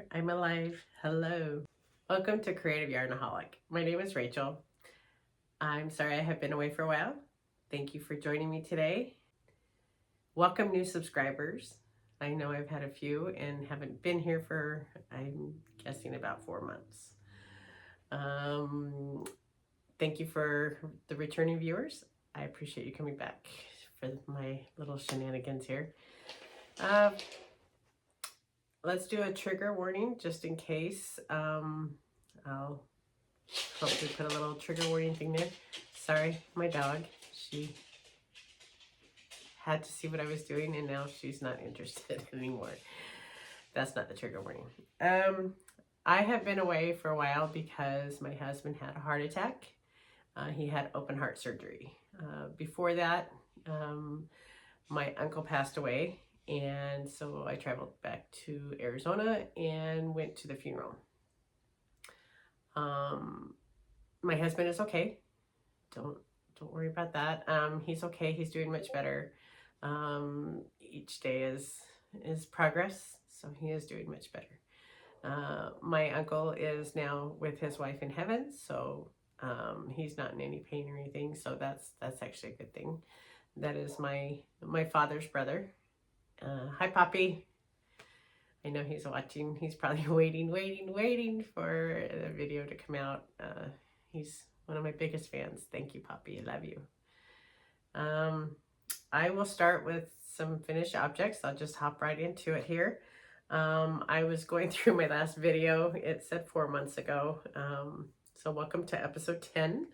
there, I'm alive. Hello. Welcome to Creative Yarnaholic. My name is Rachel. I'm sorry I have been away for a while. Thank you for joining me today. Welcome new subscribers. I know I've had a few and haven't been here for, I'm guessing, about 4 months. Thank you for the returning viewers. I appreciate you coming back for my little shenanigans here. Let's do a trigger warning just in case. I'll hopefully put a little trigger warning thing there. Sorry, my dog. She had to see what I was doing and now she's not interested anymore. That's not the trigger warning. I have been away for a while because my husband had a heart attack. He had open heart surgery. Before that, my uncle passed away. And so I traveled back to Arizona and went to the funeral. My husband is okay. Don't worry about that. He's okay. He's doing much better. Each day is progress, so he is doing much better. My uncle is now with his wife in heaven, so he's not in any pain or anything. So that's actually a good thing. That is my father's brother. Hi, Poppy. I know he's watching. He's probably waiting for the video to come out. He's one of my biggest fans. Thank you, Poppy. I love you. I will start with some finished objects. I'll just hop right into it here. I was going through my last video. It said 4 months ago. So welcome to episode 10.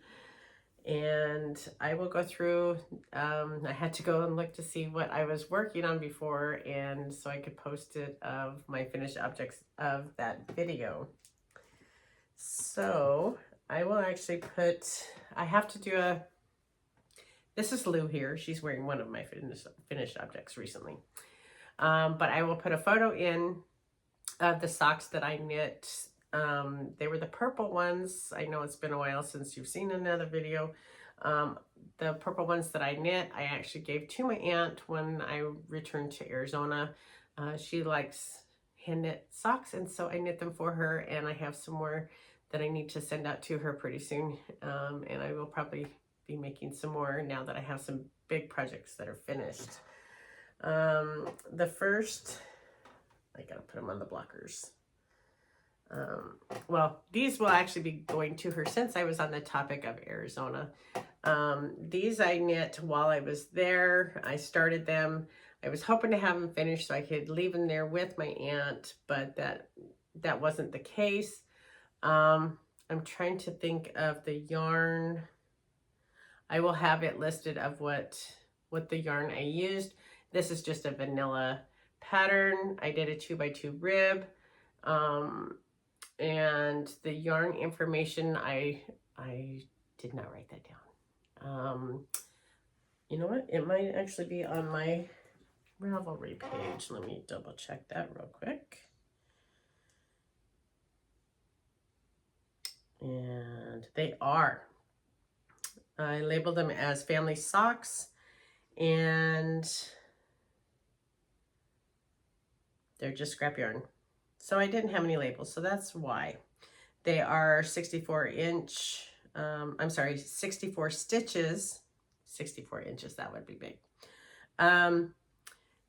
And I will go through, I had to go and look to see what I was working on before, and so I could post it of my finished objects of that video. So I will actually I have to do this is Lou here. She's wearing one of my finished objects recently. But I will put a photo in of the socks that I knit. They were the purple ones. I know it's been a while since you've seen another video. The purple ones that I knit, I actually gave to my aunt when I returned to Arizona. She likes hand knit socks, and so I knit them for her, and I have some more that I need to send out to her pretty soon. And I will probably be making some more now that I have some big projects that are finished. The first, I gotta put them on the blockers. Well, these will actually be going to her since I was on the topic of Arizona. These I knit while I was there. I started them. I was hoping to have them finished so I could leave them there with my aunt, but that wasn't the case. I'm trying to think of the yarn. I will have it listed of what the yarn I used. This is just a vanilla pattern. I did a 2x2 rib. And the yarn information, I did not write that down. You know what? It might actually be on my Ravelry page. Let me double check that real quick. And they are. I labeled them as family socks, and they're just scrap yarn. So I didn't have any labels, so that's why. They are 64 stitches. 64 inches, that would be big.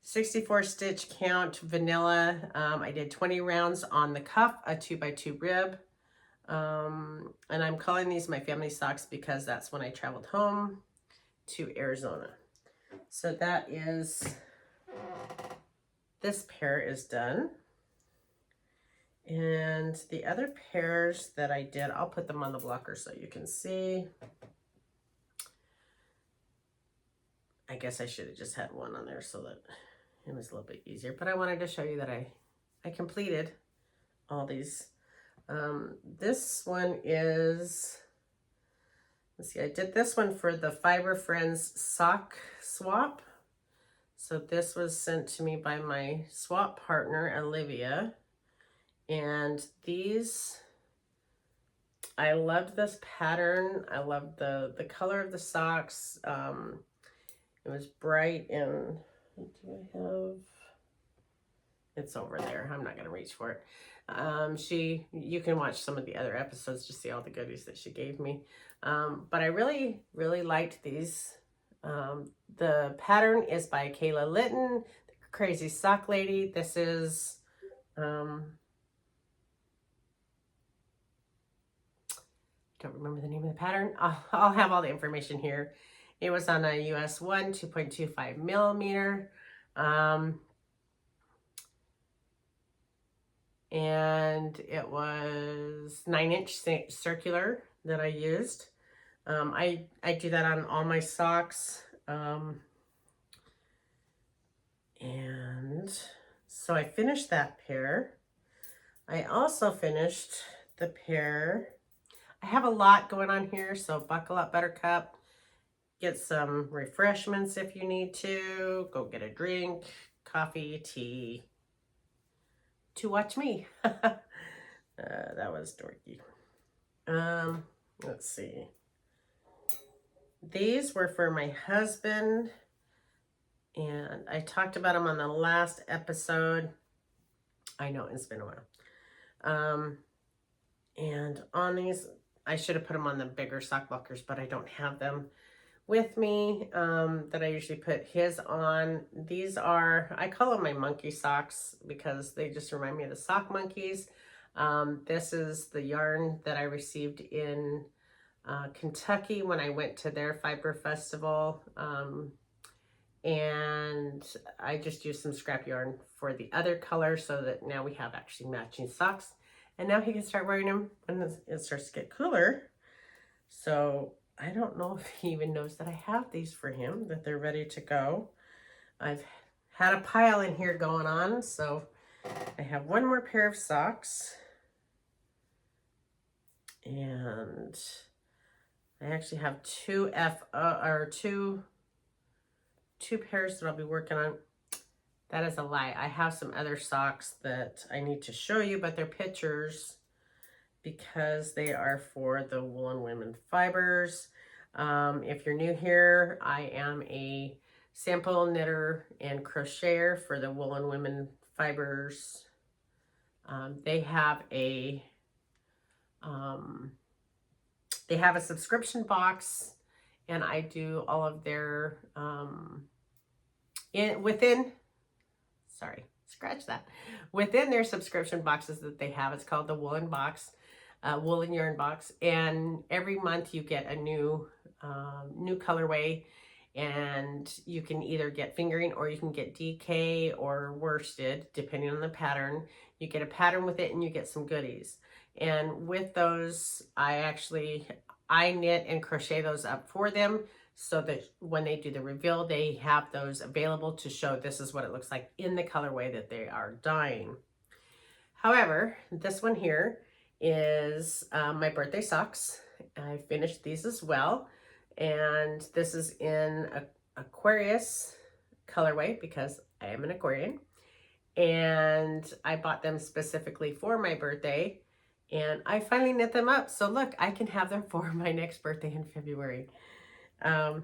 64 stitch count vanilla. I did 20 rounds on the cuff, a 2x2 rib. And I'm calling these my family socks because that's when I traveled home to Arizona. So that is, this pair is done. And the other pairs that I did, I'll put them on the blocker so you can see. I guess I should have just had one on there so that it was a little bit easier. But I wanted to show you that I completed all these. This one is, let's see, I did this one for the Fiber Friends sock swap. So this was sent to me by my swap partner, Olivia. And these, I loved this pattern. I loved the color of the socks. It was bright and, what do I have? It's over there. I'm not going to reach for it. You can watch some of the other episodes to see all the goodies that she gave me. But I really, really liked these. The pattern is by Kayla Litton, the Crazy Sock Lady. This is, don't remember the name of the pattern. I'll have all the information here. It was on a US 1, 2.25 millimeter. And it was 9-inch circular that I used. I do that on all my socks. And so I finished that pair. I also finished the pair. I have a lot going on here, so buckle up, Buttercup. Get some refreshments if you need to. Go get a drink, coffee, tea, to watch me. That was dorky. Let's see. These were for my husband, and I talked about them on the last episode. I know, it's been a while. And on these, I should have put them on the bigger sock blockers, but I don't have them with me that I usually put his on. These are, I call them my monkey socks because they just remind me of the sock monkeys. This is the yarn that I received in Kentucky when I went to their fiber festival. And I just used some scrap yarn for the other color so that now we have actually matching socks. And now he can start wearing them when it starts to get cooler. So I don't know if he even knows that I have these for him, that they're ready to go. I've had a pile in here going on, so I have one more pair of socks. And I actually have two pairs that I'll be working on. That is a lie. I have some other socks that I need to show you, but they're pictures because they are for the Woolen Women Fibers. If you're new here, I am a sample knitter and crocheter for the Woolen Women Fibers. They have a subscription box, and I do all of their within their subscription boxes that they have. It's called the Woolen box, Woolen yarn box, and every month you get a new colorway, and you can either get fingering or you can get DK or worsted depending on the pattern. You get a pattern with it and you get some goodies. And with those, I knit and crochet those up for them so that when they do the reveal, they have those available to show this is what it looks like in the colorway that they are dyeing. However, this one here is my birthday socks. I finished these as well. And this is in Aquarius colorway because I am an Aquarian. And I bought them specifically for my birthday. And I finally knit them up. So look, I can have them for my next birthday in February. And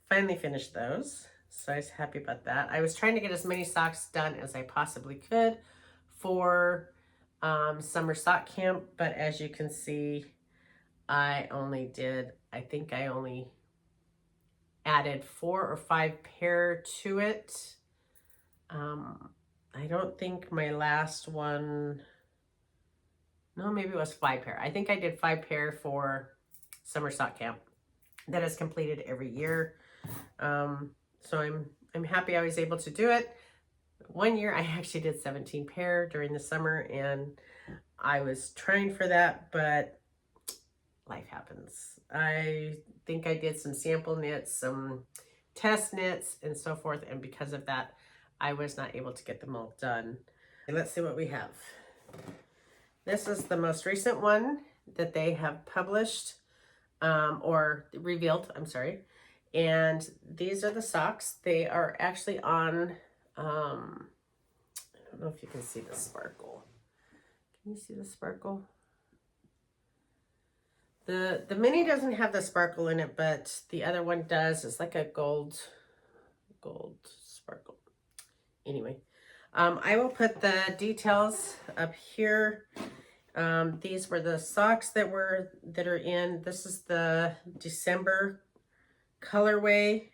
finally finished those. So I was happy about that. I was trying to get as many socks done as I possibly could for summer sock camp. But as you can see, I think I only added 4 or 5 pair to it. I don't think my last one, no, maybe it was 5 pair. I think I did 5 pair for summer sock camp that is completed every year. So I'm happy I was able to do it. One year I actually did 17 pair during the summer, and I was trying for that, but life happens. I think I did some sample knits, some test knits, and so forth, and because of that, I was not able to get them all done. Let's see what we have. This is the most recent one that they have published, or revealed, I'm sorry. And these are the socks. They are actually on, I don't know if you can see the sparkle. Can you see the sparkle? The mini doesn't have the sparkle in it, but the other one does. It's like a gold sparkle. Anyway, I will put the details up here. These were the socks that are in. This is the December colorway.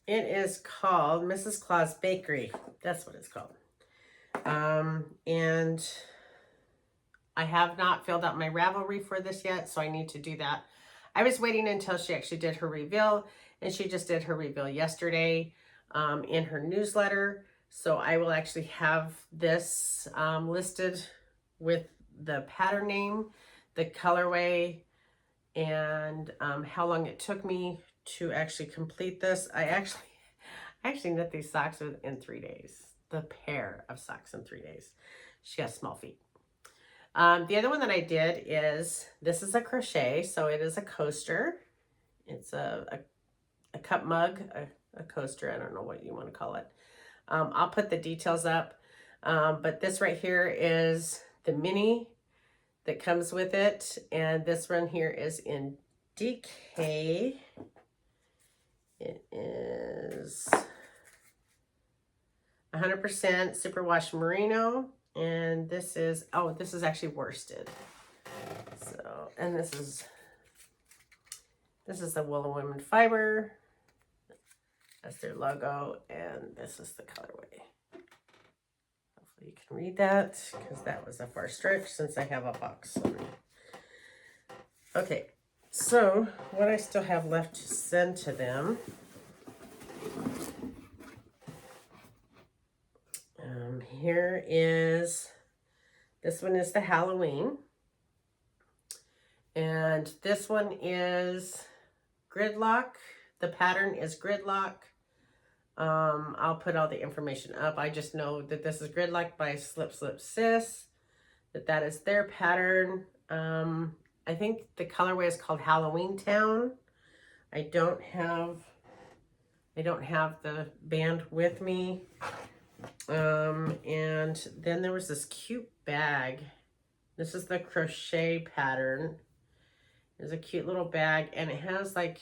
It is called Mrs. Claus Bakery. That's what it's called. And I have not filled out my Ravelry for this yet, so I need to do that. I was waiting until she actually did her reveal, and she just did her reveal yesterday in her newsletter. So I will actually have this listed with the pattern name, the colorway, and how long it took me to actually complete this. I actually knit these socks in 3 days. The pair of socks in 3 days. She has small feet. The other one that I did is, this is a crochet, so it is a coaster. It's a cup mug, a coaster, I don't know what you want to call it. I'll put the details up, but this right here is the mini that comes with it, and this one here is in DK. It is 100% superwash merino, and this is, oh, this is actually worsted. So, and this is the Woolen Women fiber. That's their logo, and this is the colorway. Hopefully you can read that, because that was a far stretch since I have a box. Okay, so what I still have left to send to them, here is, this one is the Halloween, and this one is Gridlock. The pattern is Gridlock. I'll put all the information up. I just know that this is Gridlock by Slip Slip Sis, that is their pattern. I think the colorway is called Halloween Town. I don't have the band with me. And then there was this cute bag. This is the crochet pattern. There's a cute little bag, and it has like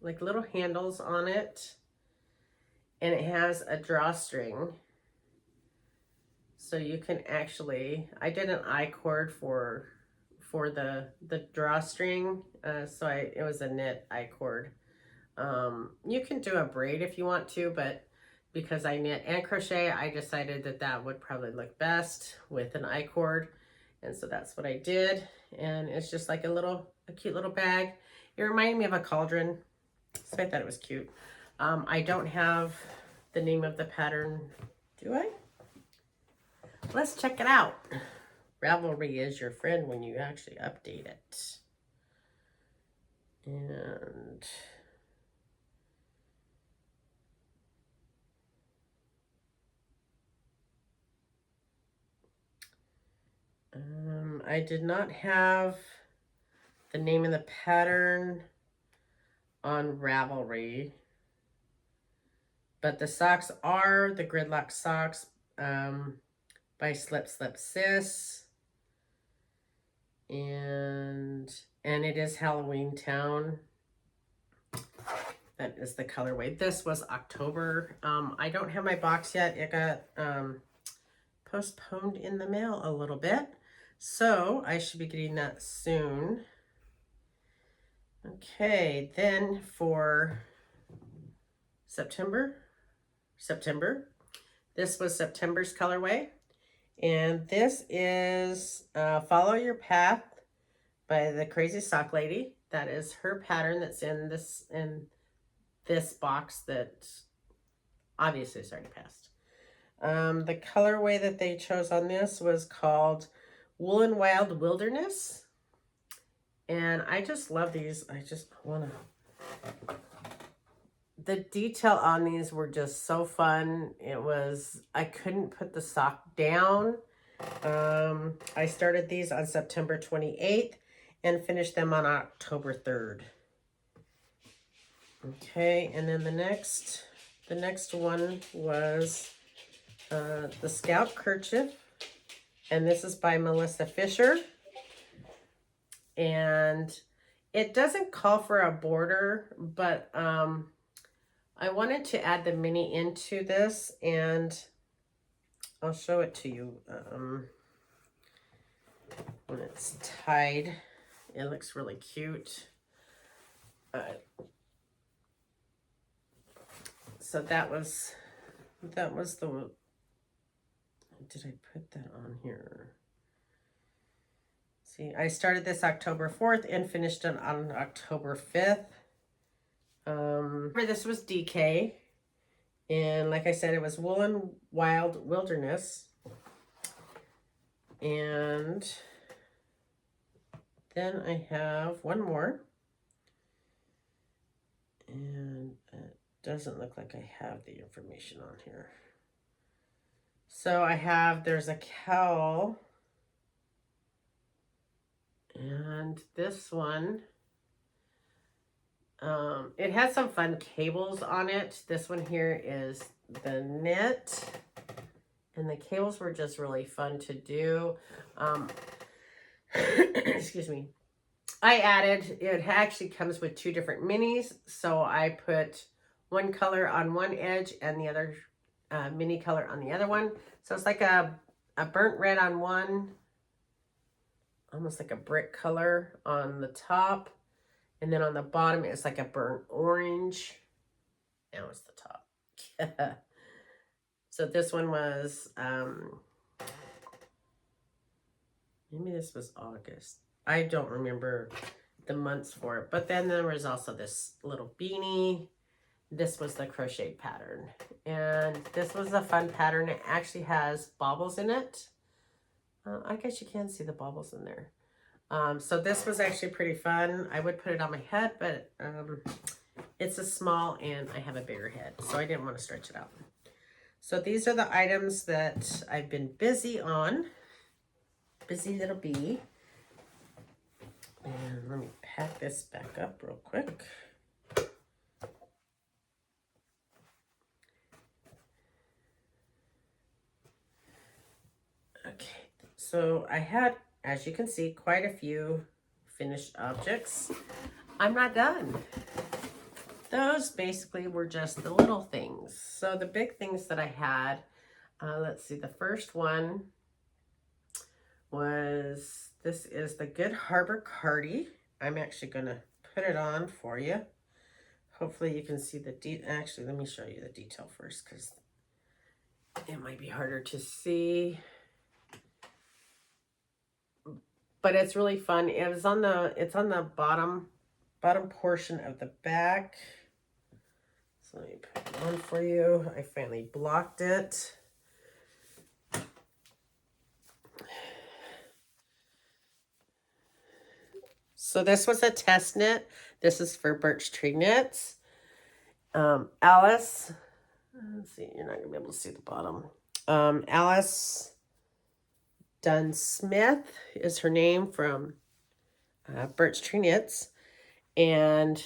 little handles on it, and it has a drawstring, so you can actually, I did an I-cord for the drawstring, so it was a knit I-cord. You can do a braid if you want to, but because I knit and crochet, I decided that would probably look best with an I-cord, and so that's what I did. And it's just like a cute little bag. It reminded me of a cauldron, so I thought it was cute. I don't have the name of the pattern, do I? Let's check it out. Ravelry is your friend when you actually update it. And I did not have the name of the pattern on Ravelry, but the socks are the Gridlock socks by Slip Slip Sis, and it is Halloween Town. That is the colorway. This was October. I don't have my box yet. It got postponed in the mail a little bit, so I should be getting that soon. Okay, then for September, this was September's colorway, and this is Follow Your Path by the Crazy Sock Lady. That is her pattern that's in this box that obviously is already passed. The colorway that they chose on this was called Woolen Wild Wilderness. And I just love these. I just want to... The detail on these were just so fun. It was... I couldn't put the sock down. I started these on September 28th and finished them on October 3rd. Okay, and then the next one was the Scalp Kerchief, and this is by Melissa Fisher. And it doesn't call for a border, but I wanted to add the mini into this, and I'll show it to you when it's tied. It looks really cute. So that was the, did I put that on here? See, I started this October 4th and finished it on October 5th. This was DK. And like I said, it was Woolen Wild Wilderness. And then I have one more. And it doesn't look like I have the information on here. So I have, there's a cowl. And this one, it has some fun cables on it. This one here is the knit. And the cables were just really fun to do. Excuse me. I added, it actually comes with 2 different minis. So I put one color on one edge and the other mini color on the other one. So it's like a burnt red on one, almost like a brick color on the top. And then on the bottom, it's like a burnt orange. Now it's the top. So this one was, maybe this was August. I don't remember the months for it. But then there was also this little beanie. This was the crochet pattern. And this was a fun pattern. It actually has baubles in it. I guess you can see the baubles in there. So this was actually pretty fun. I would put it on my head, but it's a small and I have a bigger head. So I didn't want to stretch it out. So these are the items that I've been busy on. Busy little bee. And let me pack this back up real quick. Okay, so I had, as you can see, quite a few finished objects. I'm not done. Those basically were just the little things. So the big things that I had, let's see, the first one was, this is the Good Harbor Cardi. I'm actually going to put it on for you. Hopefully you can see the actually, let me show you the detail first because it might be harder to see. But it's really fun. It's on the bottom portion of the back. So let me put it on for you. I finally blocked it. So this was a test knit. This is for Birchtree Knits. Alice, let's see, you're not gonna be able to see the bottom. Alice Dunn Smith is her name, from Birchtree Knits. And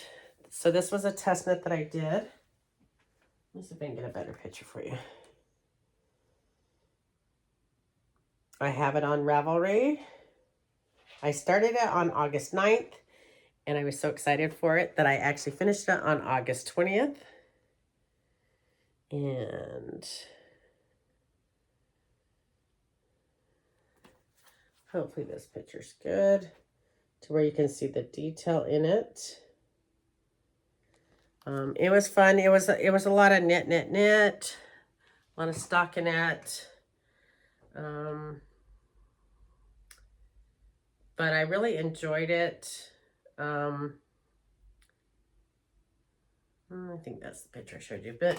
so this was a test knit that I did. Let me see if I can get a better picture for you. I have it on Ravelry. I started it on August 9th, and I was so excited for it that I actually finished it on August 20th. And hopefully this picture's good to where you can see the detail in it. It was fun. It was a lot of knit, a lot of stockinette. But I really enjoyed it. I think that's the picture I showed you. But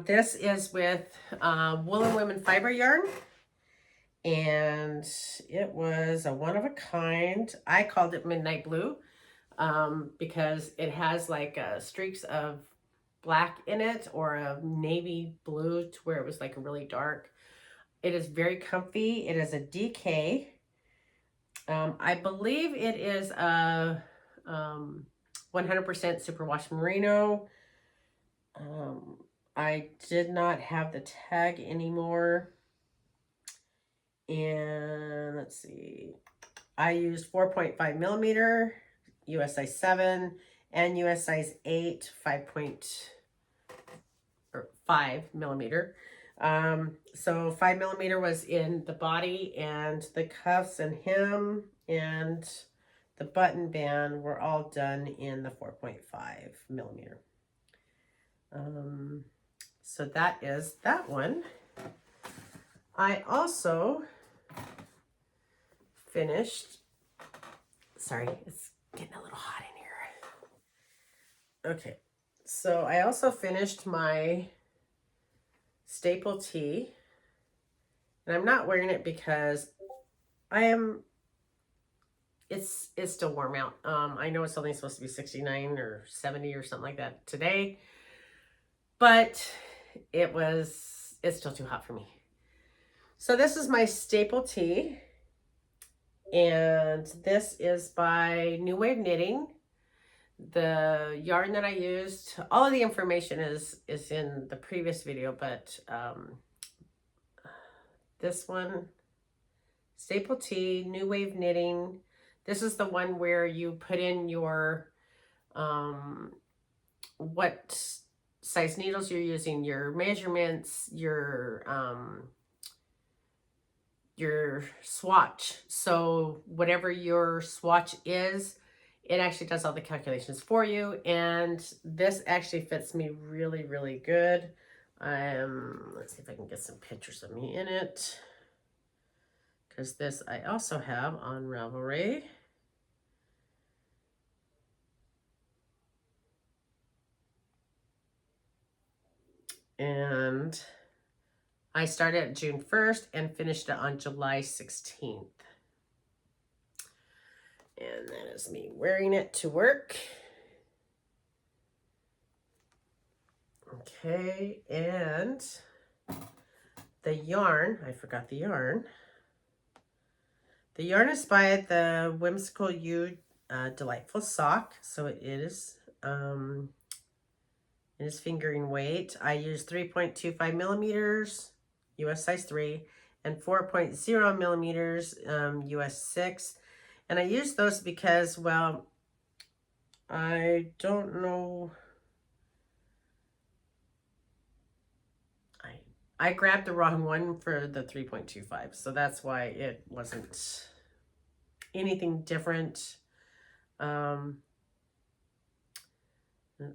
this is with Woolen Women Fiber Yarn. And it was a one-of-a-kind. I called it Midnight Blue because it has like streaks of black in it, or a navy blue to where it was like really dark. It is very comfy. It is a DK. I believe it is a 100% superwash merino. I did not have the tag anymore. And let's see, I used 4.5 millimeter, US size 7, and US size 8, 5 millimeter. So 5mm was in the body, and the cuffs and hem and the button band were all done in the 4.5mm. So that is that one. I also finished, sorry, it's getting a little hot in here. Okay, so I also finished my staple tee, and I'm not wearing it because it's still warm out. I know it's only supposed to be 69 or 70 or something like that today, but it's still too hot for me. So this is my staple tee, and this is by New Wave Knitting. The yarn that I used, all of the information is in the previous video, but this one, staple tee, New Wave Knitting. This is the one where you put in your what size needles you're using, your measurements, your swatch. So whatever your swatch is, it actually does all the calculations for you, and this actually fits me really, really good. Let's see if I can get some pictures of me in it, because this I also have on Ravelry. And I started June 1st and finished it on July 16th. And that is me wearing it to work. Okay, and the yarn, I forgot the yarn. The yarn is by the Whimsical Ewe Delightful Sock. So it is fingering weight. I use 3.25mm, US size 3, and 4.0mm, US 6. And I use those because, well, I don't know. I grabbed the wrong one for the 3.25, so that's why it wasn't anything different. Let's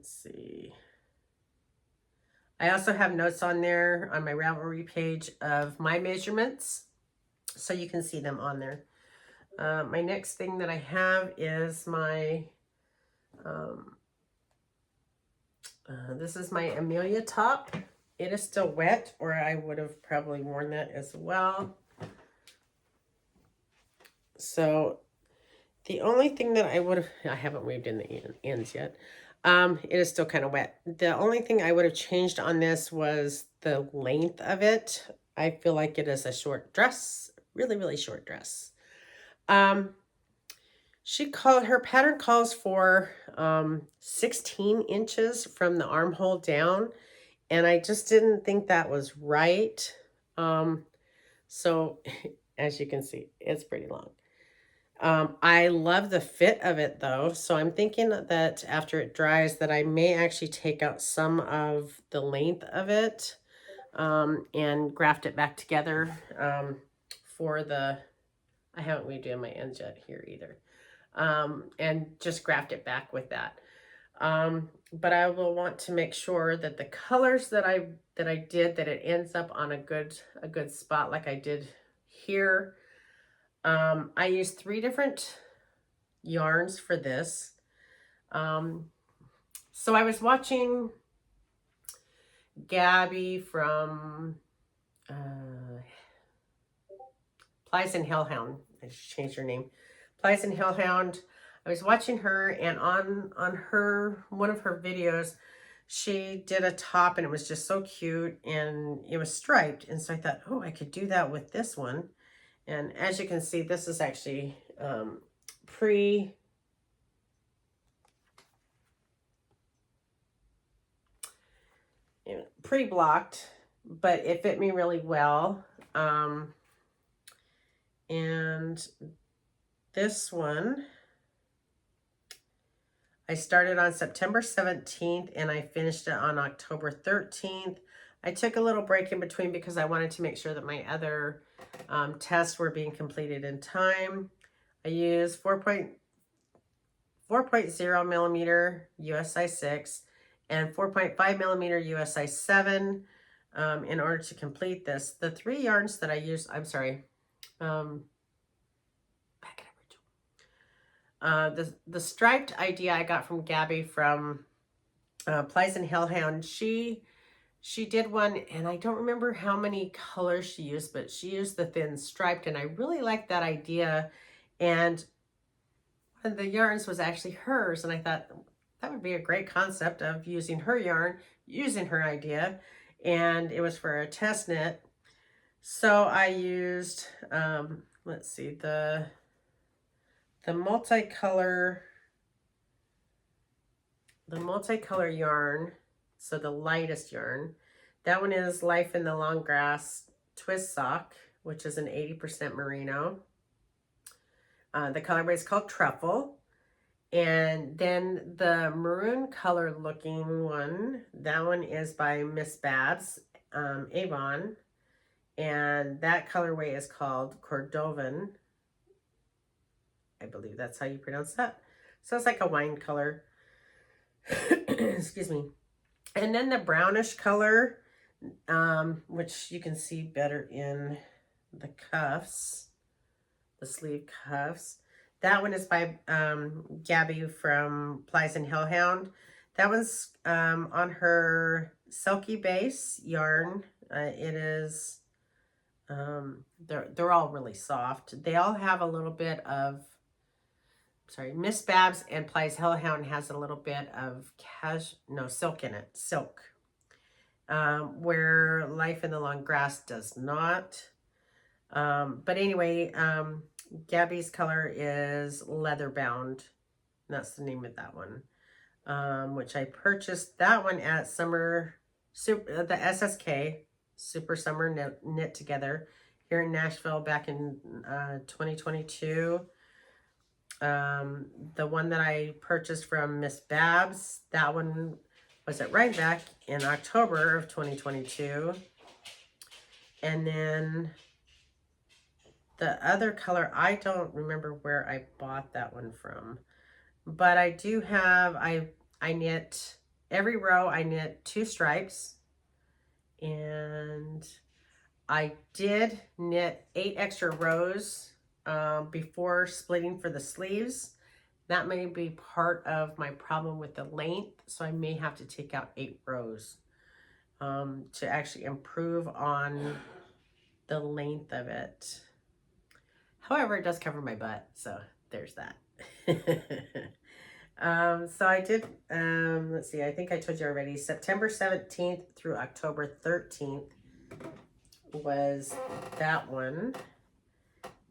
see. I also have notes on there on my Ravelry page of my measurements, so you can see them on there. My next thing that I have is my, this is my Amelia top. It is still wet, or I would have probably worn that as well. So the only thing that I would have, I haven't weaved in the ends yet. It is still kind of wet. The only thing I would have changed on this was the length of it. I feel like it is a short dress, really, really short dress. Her pattern calls for 16 inches from the armhole down, and I just didn't think that was right. So as you can see, it's pretty long. I love the fit of it though, so I'm thinking that after it dries that I may actually take out some of the length of it and graft it back together for the, I haven't weaved in my ends yet here either, and just graft it back with that. But I will want to make sure that the colors that I did, that it ends up on a good spot like I did here. I used 3 different yarns for this. So I was watching Gabby from Plies and Hellhound. I just changed her name. Plies and Hellhound. I was watching her, and on one of her videos, she did a top, and it was just so cute, and it was striped. And so I thought, oh, I could do that with this one. And as you can see, this is actually pre-blocked, but it fit me really well. And this one, I started on September 17th and I finished it on October 13th. I took a little break in between because I wanted to make sure that my other tests were being completed in time. I used 4.0 millimeter US size 6 and 4.5 millimeter US size 7 in order to complete this. The 3 yarns that I used, I'm sorry, the striped idea I got from Gabby from Plies and Hellhound. She did one, and I don't remember how many colors she used, but she used the thin striped, and I really liked that idea. And one of the yarns was actually hers, and I thought that would be a great concept of using her yarn, using her idea, and it was for a test knit. So I used, let's see, the multicolor yarn, so the lightest yarn. That one is Life in the Long Grass Twist Sock, which is an 80% merino. The colorway is called Truffle. And then the maroon color looking one, that one is by Miss Babs, Avon. And that colorway is called Cordovan. I believe that's how you pronounce that. So it's like a wine color. Excuse me. And then the brownish color, which you can see better in the cuffs, the sleeve cuffs. That one is by Gabby from Plies and Hellhound. That one's on her Silky Base yarn. It is, they're all really soft. They all have a little bit of, sorry, Miss Babs and Plies Hellhound has a little bit of silk in it, silk. Where Life in the Long Grass does not. But anyway, Gabby's color is Leather Bound. That's the name of that one. Which I purchased that one at the SSK, Super Summer Knit Together, here in Nashville back in 2022. The one that I purchased from Miss Babs, that one was at Rhinebeck in October of 2022. And then the other color, I don't remember where I bought that one from, but I do have, I knit every row, I knit 2 stripes, and I did knit 8 extra rows before splitting for the sleeves. That may be part of my problem with the length, so I may have to take out 8 rows to actually improve on the length of it. However, it does cover my butt, so there's that. So I did, let's see, I think I told you already, September 17th through October 13th was that one.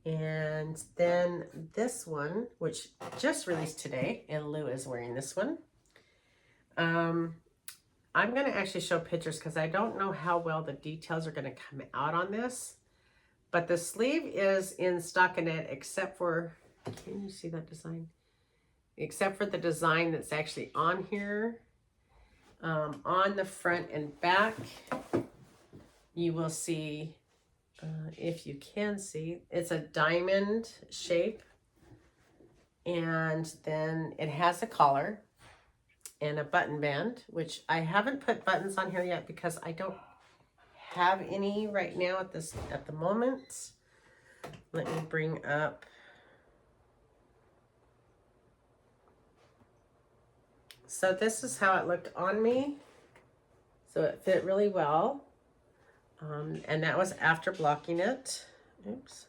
And then this one, which just released today, and Lou is wearing this one. I'm going to actually show pictures because I don't know how well the details are going to come out on this. But the sleeve is in stockinette except for, can you see that design? Except for the design that's actually on here. On the front and back, you will see, if you can see, it's a diamond shape. And then it has a collar and a button band, which I haven't put buttons on here yet because I don't have any right now at the moment. Let me bring up, so this is how it looked on me. So it fit really well. And that was after blocking it. Oops.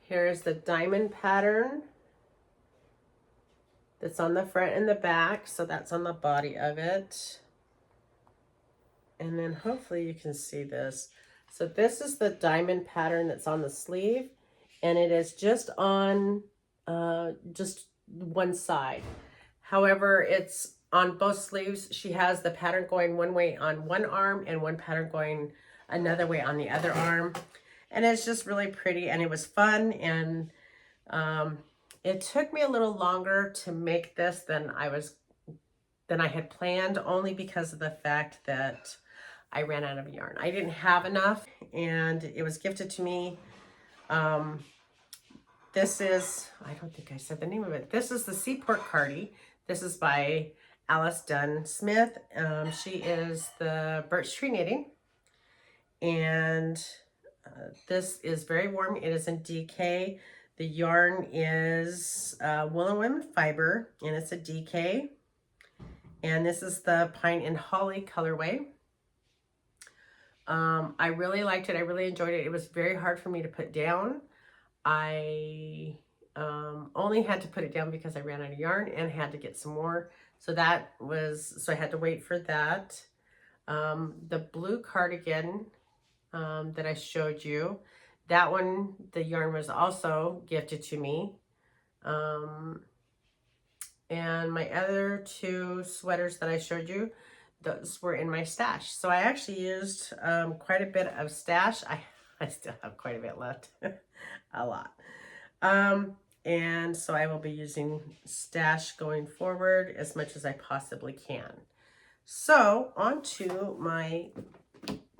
Here's the diamond pattern that's on the front and the back. So that's on the body of it. And then hopefully you can see this. So this is the diamond pattern that's on the sleeve. And it is just on just one side. However, it's on both sleeves. She has the pattern going one way on one arm and one pattern going another way on the other arm. And it's just really pretty, and it was fun. And it took me a little longer to make this than I was than I had planned, only because of the fact that I ran out of yarn. I didn't have enough, and it was gifted to me. This is, I don't think I said the name of it. This is the Seaport Cardi. This is by Alice Dunn Smith. She is the Birchtree knitting, and this is very warm. It is in DK. The yarn is Woolen Women Fiber, and it's a DK. And this is the Pine and Holly colorway. I really liked it. I really enjoyed it. It was very hard for me to put down. I only had to put it down because I ran out of yarn and had to get some more. So I had to wait for that. The blue cardigan that I showed you, that one, the yarn was also gifted to me. And my other two sweaters that I showed you, those were in my stash. So I actually used quite a bit of stash. I still have quite a bit left, a lot. And so I will be using stash going forward as much as I possibly can. So on to my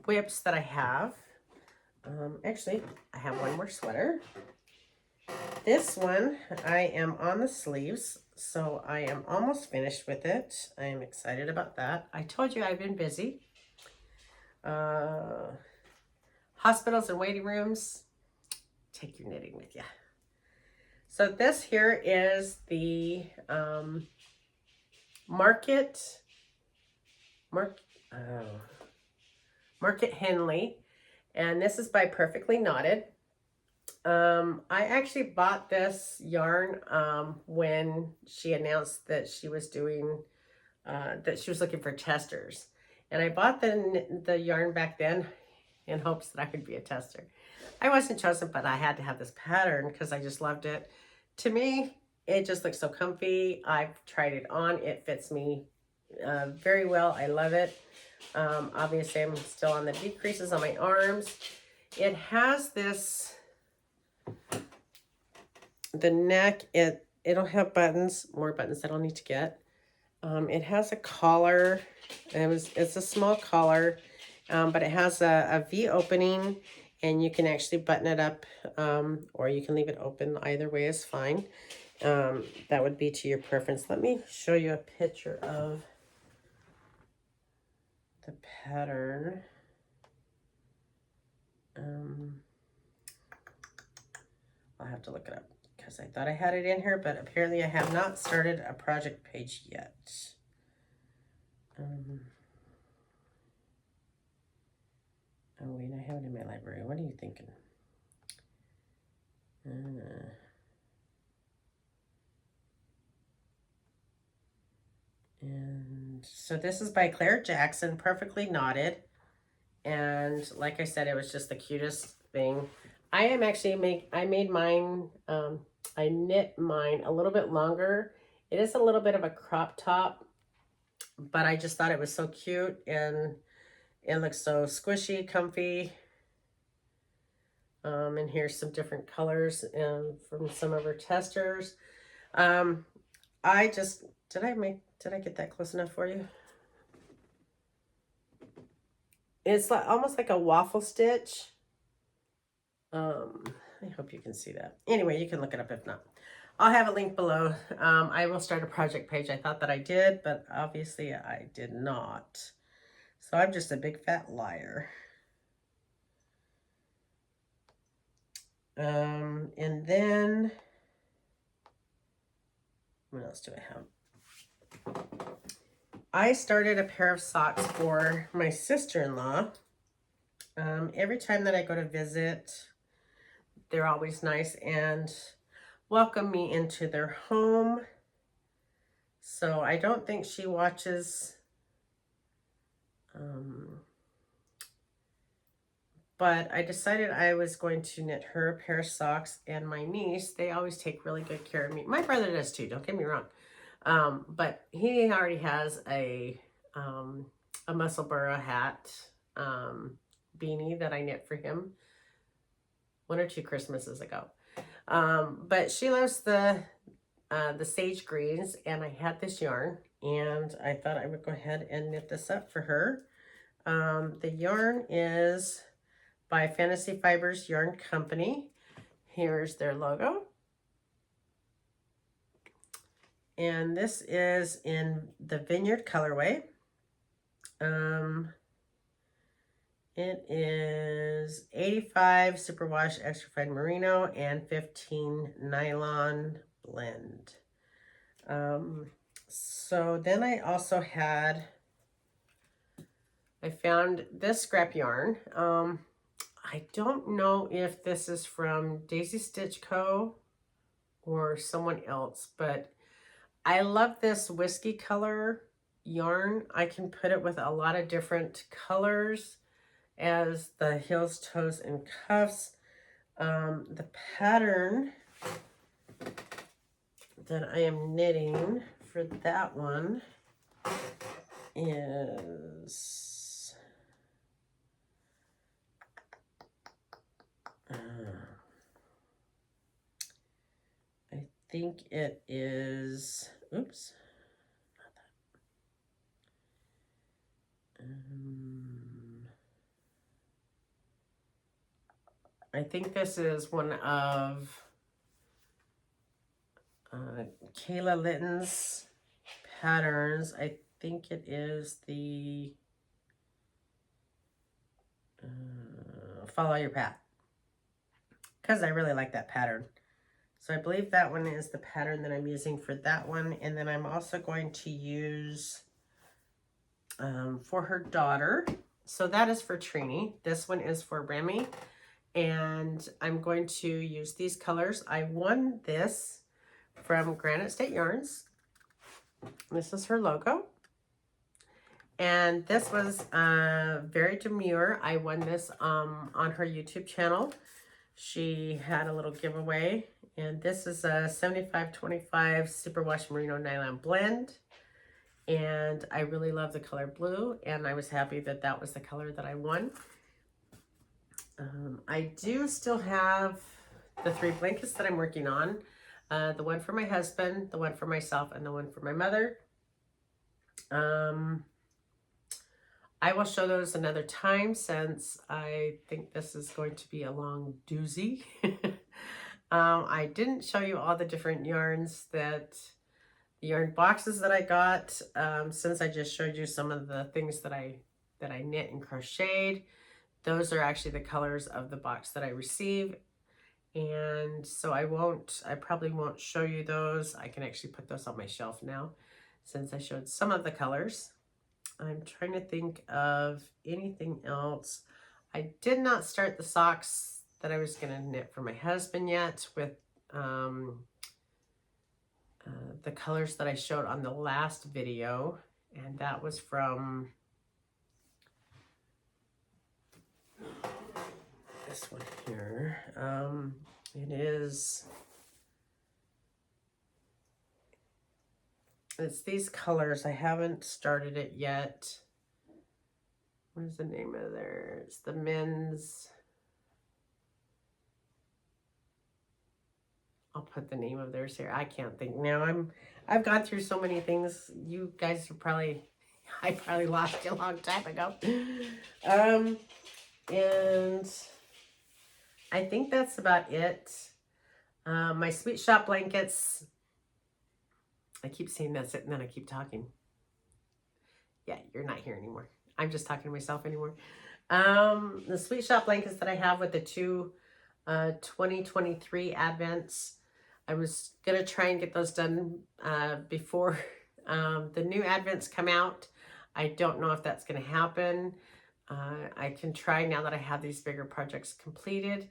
whips that I have. Actually, I have one more sweater. This one, I am on the sleeves, so I am almost finished with it. I am excited about that. I told you I've been busy. Hospitals and waiting rooms, take your knitting with you. So this here is the Market Henley, and this is by Perfectly Knotted. I actually bought this yarn when she announced that she was doing, that she was looking for testers. And I bought the yarn back then in hopes that I could be a tester. I wasn't chosen, but I had to have this pattern because I just loved it. To me, it just looks so comfy. I've tried it on. It fits me very well. I love it. Obviously, I'm still on the decreases on my arms. It has this, the neck, it'll have buttons, more buttons that I'll need to get. It has a collar. It's a small collar, but it has a V opening, and you can actually button it up, or you can leave it open. Either way is fine. That would be to your preference. Let me show you a picture of the pattern. I'll have to look it up because I thought I had it in here, but apparently I have not started a project page yet. Oh wait, I have it in my library. What are you thinking? And so this is by Claire Jackson, Perfectly Knotted. And like I said, it was just the cutest thing. I am actually I made mine, I knit mine a little bit longer. It is a little bit of a crop top, but I just thought it was so cute, and it looks so squishy, comfy. And here's some different colors from some of her testers. Did I get that close enough for you? It's like almost like a waffle stitch. I hope you can see that. Anyway, you can look it up if not. I'll have a link below. I will start a project page. I thought that I did, but obviously I did not. So I'm just a big fat liar. And then, what else do I have? I started a pair of socks for my sister-in-law. Every time that I go to visit, they're always nice and welcome me into their home. So I don't think she watches, but I decided I was going to knit her a pair of socks, and my niece, they always take really good care of me. My brother does too, don't get me wrong. But he already has a Musselburgh hat beanie that I knit for him 1 or 2 Christmases ago. But she loves the sage greens, and I had this yarn, and I thought I would go ahead and knit this up for her. The yarn is by Fantasy Fibers Yarn Company. Here's their logo. And this is in the Vineyard colorway. It is 85 superwash extra fine merino and 15 nylon blend. So then I also had, I found this scrap yarn. I don't know if this is from Daisy Stitch Co. or someone else, but I love this whiskey color yarn. I can put it with a lot of different colors as the heels, toes, and cuffs. The pattern that I am knitting for that one is I think it is, oops, not that. I think this is one of Kayla Litton's patterns. I think it is the Follow Your Path, because I really like that pattern. So I believe that one is the pattern that I'm using for that one. And then I'm also going to use for her daughter. So that is for Trini. This one is for Remy. And I'm going to use these colors. I won this from Granite State Yarns. This is her logo. And this was very demure. I won this on her YouTube channel. She had a little giveaway. And this is a 75-25 superwash merino nylon blend. And I really love the color blue. And I was happy that that was the color that I won. I do still have the 3 blankets that I'm working on. The one for my husband, the one for myself, and the one for my mother. I will show those another time since I think this is going to be a long doozy. I didn't show you all the different yarns the yarn boxes that I got, since I just showed you some of the things that I knit and crocheted. Those are actually the colors of the box that I received. And so I probably won't show you those. I can actually put those on my shelf now since I showed some of the colors. I'm trying to think of anything else. I did not start the socks that I was going to knit for my husband yet with the colors that I showed on the last video. And that was from this one here. It's these colors. I haven't started it yet. What is the name of there? It's the men's. I'll put the name of theirs here. I can't think now. I've gone through so many things. You guys are probably, I probably lost you a long time ago. And I think that's about it. My Sweet Shop blankets. I keep saying that's it, and then I keep talking. Yeah, you're not here anymore. I'm just talking to myself anymore. The Sweet Shop blankets that I have with the 2 2023 Advents. I was going to try and get those done before the new Advents come out. I don't know if that's going to happen. I can try now that I have these bigger projects completed.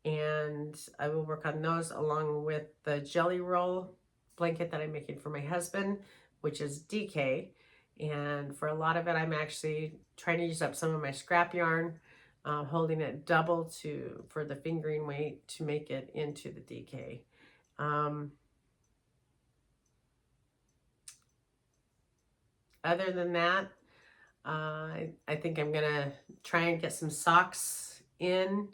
And I will work on those along with the Jelly Roll blanket that I'm making for my husband, which is DK. And for a lot of it, I'm actually trying to use up some of my scrap yarn, holding it double for the fingering weight to make it into the DK. Other than that, I think I'm gonna try and get some socks in,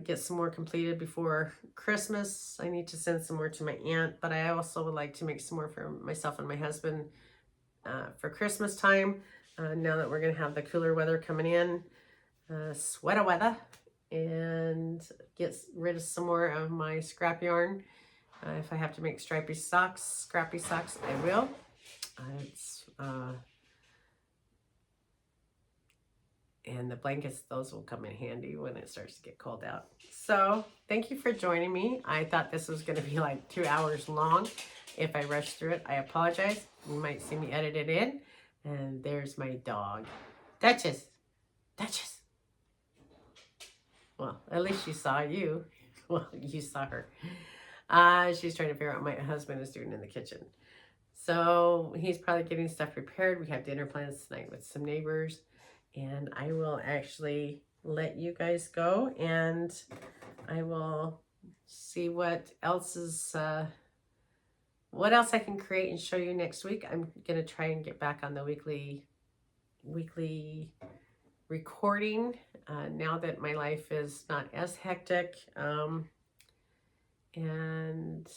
get some more completed before Christmas. I need to send some more to my aunt, but I also would like to make some more for myself and my husband for Christmas time, now that we're going to have the cooler weather coming in, sweater weather, and get rid of some more of my scrap yarn. If I have to make scrappy socks, I will. And the blankets, those will come in handy when it starts to get cold out. So thank you for joining me. I thought this was going to be like 2 hours long. If I rush through it, I apologize. You might see me edit it in. And there's my dog, Duchess. Duchess. Well, at least she saw you. Well, you saw her. She's trying to figure out what my husband is doing in the kitchen. So he's probably getting stuff prepared. We have dinner plans tonight with some neighbors. And I will actually let you guys go. And I will see what else is... what else I can create and show you next week. I'm going to try and get back on the weekly recording now that my life is not as hectic. And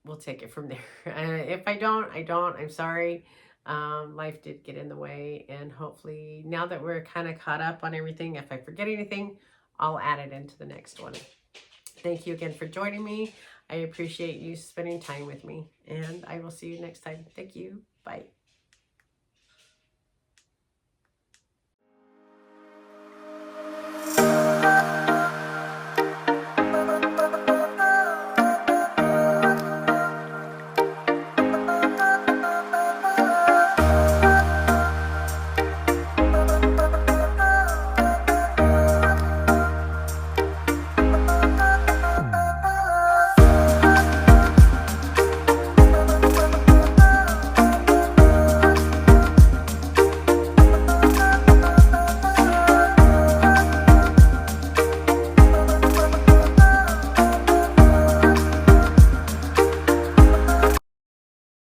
we'll take it from there. If I don't, I'm sorry. Life did get in the way, and hopefully now that we're kind of caught up on everything, if I forget anything, I'll add it into the next one. Thank you again for joining me. I appreciate you spending time with me, and I will see you next time. Thank you. Bye.